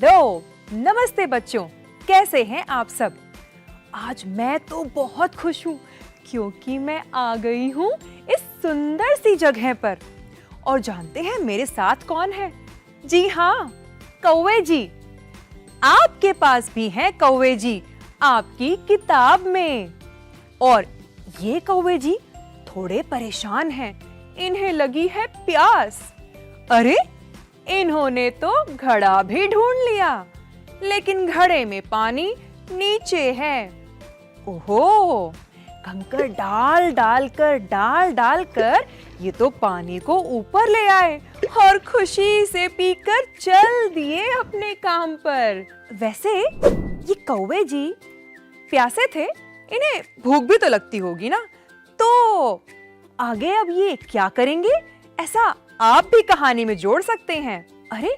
Hello, नमस्ते बच्चों, कैसे हैं आप सब? आज मैं तो बहुत खुश हूँ क्योंकि मैं आ गई हूँ इस सुंदर सी जगह पर। और जानते हैं मेरे साथ कौन है? जी हाँ, कौवे जी। आपके पास भी हैं कौवे जी आपकी किताब में। और ये कौवे जी थोड़े परेशान हैं, इन्हें लगी है प्यास। अरे, इन्होंने तो घड़ा भी ढूंढ लिया, लेकिन घड़े में पानी नीचे है। ओहो, कंकड़ डाल डाल कर ये तो पानी को ऊपर ले आए और खुशी से पीकर चल दिए अपने काम पर। वैसे ये कौवे जी प्यासे थे, इन्हें भूख भी तो लगती होगी ना, तो आगे अब ये क्या करेंगे, ऐसा आप भी कहानी में जोड़ सकते हैं। अरे,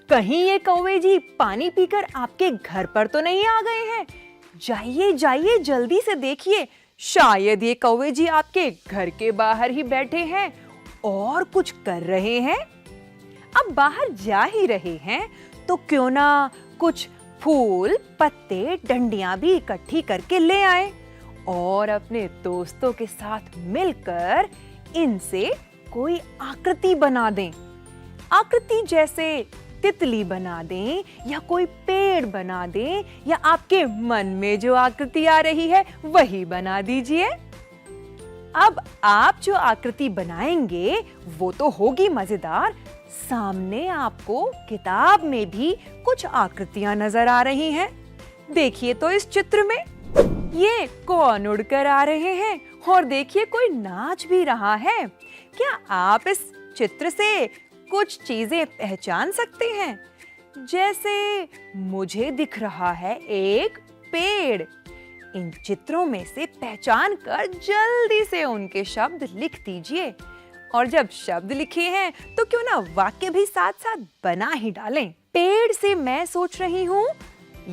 कहीं ये कौवे जी पानी पीकर आपके घर पर तो नहीं आ गए हैं? जाइए जाइए, जल्दी से देखिए, शायद ये कौवे जी आपके घर के बाहर ही बैठे हैं और कुछ कर रहे हैं। अब बाहर जा ही रहे हैं तो क्यों ना कुछ फूल, पत्ते, डंडियां भी इकट्ठी करके ले आए और अपने दोस्तों के साथ मिलकर इनसे कोई आकृति बना दें। आकृति जैसे तितली बना दें या कोई पेड़ बना दें या आपके मन में जो आकृति आ रही है वही बना दीजिए। अब आप जो आकृति बनाएंगे वो तो होगी मजेदार, सामने आपको किताब में भी कुछ आकृतियां नजर आ रही हैं। देखिए तो इस चित्र में ये कौन उड़कर आ रहे हैं और देखिए कोई नाच भी रहा है। क्या आप इस चित्र से कुछ चीजें पहचान सकते हैं? जैसे मुझे दिख रहा है एक पेड़। इन चित्रों में से पहचान कर जल्दी से उनके शब्द लिख दीजिए। और जब शब्द लिखे हैं तो क्यों ना वाक्य भी साथ साथ बना ही डालें। पेड़ से मैं सोच रही हूँ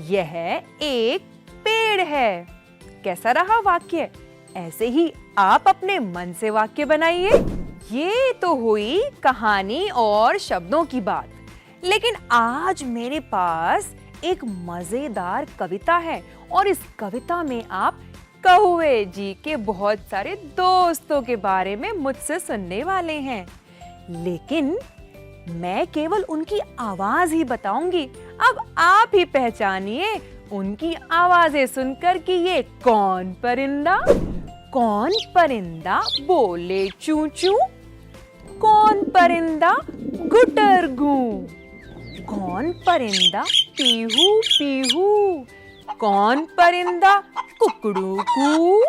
यह एक पेड़ है। कैसा रहा वाक्य? ऐसे ही आप अपने मन से वाक्य बनाइए। ये तो हुई कहानी और शब्दों की बात, लेकिन आज मेरे पास एक मजेदार कविता है और इस कविता में आप कौवे जी के बहुत सारे दोस्तों के बारे में मुझसे सुनने वाले हैं, लेकिन मैं केवल उनकी आवाज ही बताऊंगी। अब आप ही पहचानिए उनकी आवाजें सुनकर कि ये कौन परिंदा बोले चूं चूं, कौन परिंदा गुटर गू, कौन परिंदा पीहू पीहू, कौन परिंदा कुकड़ू कू,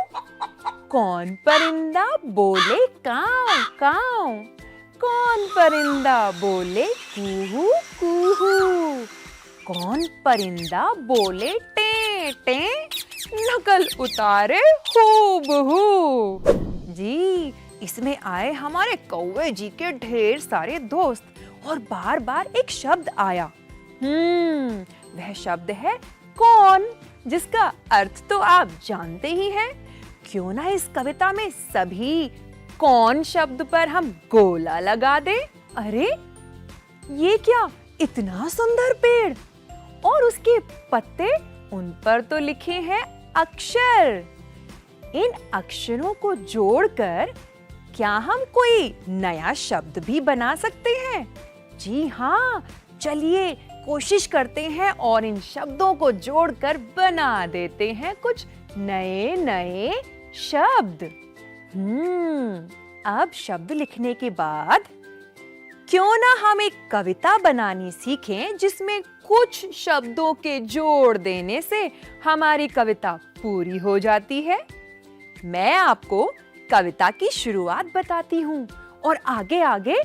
कौन परिंदा बोले काव काव, कौन परिंदा बोले कूहू कूहू, कौन परिंदा बोले टे टे, नकल उतारे हूबहू। जी, इसमें आए हमारे कौवे जी के ढेर सारे दोस्त और बार बार एक शब्द आया। वह शब्द है कौन, जिसका अर्थ तो आप जानते ही हैं। क्यों ना इस कविता में सभी कौन शब्द पर हम गोला लगा दें। अरे, ये क्या इतना सुंदर पेड़ और उसके पत्ते, उन पर तो लिखे हैं अक्षर। इन अक्षरों को जोड़कर क्या हम कोई नया शब्द भी बना सकते हैं? जी हाँ, चलिए कोशिश करते हैं और इन शब्दों को जोड़कर बना देते हैं कुछ नए नए शब्द। अब शब्द लिखने के बाद क्यों ना हम एक कविता बनानी सीखें जिसमें कुछ शब्दों के जोड़ देने से हमारी कविता पूरी हो जाती है। मैं आपको कविता की शुरुआत बताती हूँ और आगे आगे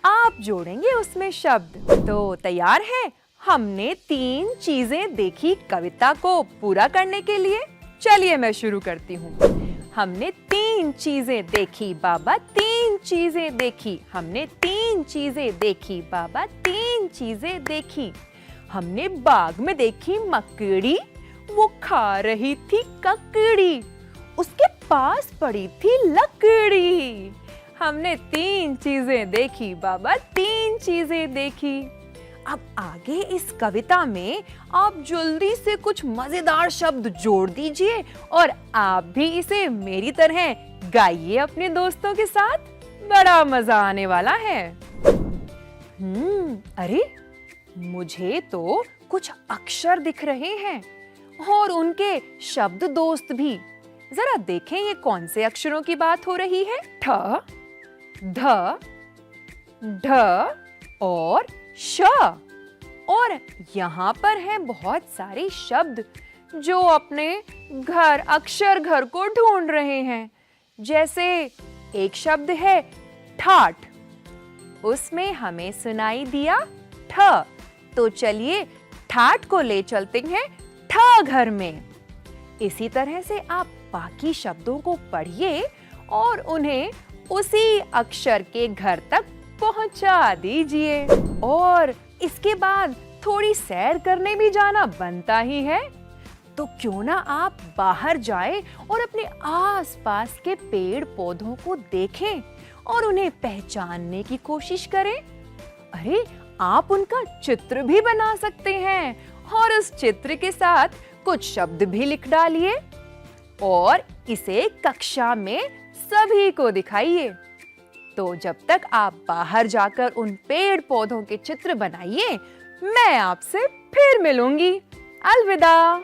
आप जोड़ेंगे उसमें शब्द। तो तैयार है? हमने 3 चीजें देखी कविता को पूरा करने के लिए। चलिए मैं शुरू करती हूँ। हमने 3 चीजें देखी बाबा, 3 चीजें देखी। हमने 3 चीजें देखी बाबा, 3 चीजें देखी। हमने बाग में देखी मकड़ी, वो खा रही थी ककड़ी, उसके पास पड़ी थी लकड़ी। हमने 3 चीजें देखी बाबा, 3 चीजें देखी। अब आगे इस कविता में आप जल्दी से कुछ मजेदार शब्द जोड़ दीजिए और आप भी इसे मेरी तरह गाइए अपने दोस्तों के साथ। बड़ा मजा आने वाला है। अरे मुझे तो कुछ अक्षर दिख रहे हैं और उनके शब्द दोस्त भी। जरा देखें ये कौन से अक्षरों की बात हो रही है। ठ, ध, ढ और श। और यहाँ पर हैं बहुत सारे शब्द जो अपने अक्षर घर को ढूंढ रहे हैं। जैसे एक शब्द है ठाठ, उसमें हमें सुनाई दिया ठ, तो चलिए ठाठ को ले चलते हैं ठ घर में। इसी तरह से आप बाकी शब्दों को पढ़िए और उन्हें उसी अक्षर के घर तक पहुंचा दीजिए। और इसके बाद थोड़ी सैर करने भी जाना बनता ही है, तो क्यों ना आप बाहर जाएं और अपने आसपास के पेड़ पौधों को देखें और उन्हें पहचानने की कोशिश करें। अरे आप उनका चित्र भी बना सकते हैं और उस चित्र के साथ कुछ शब्द भी लिख डालिए और इसे कक्षा में सभी को दिखाइए। तो जब तक आप बाहर जाकर उन पेड़ पौधों के चित्र बनाइए, मैं आपसे फिर मिलूंगी। अलविदा।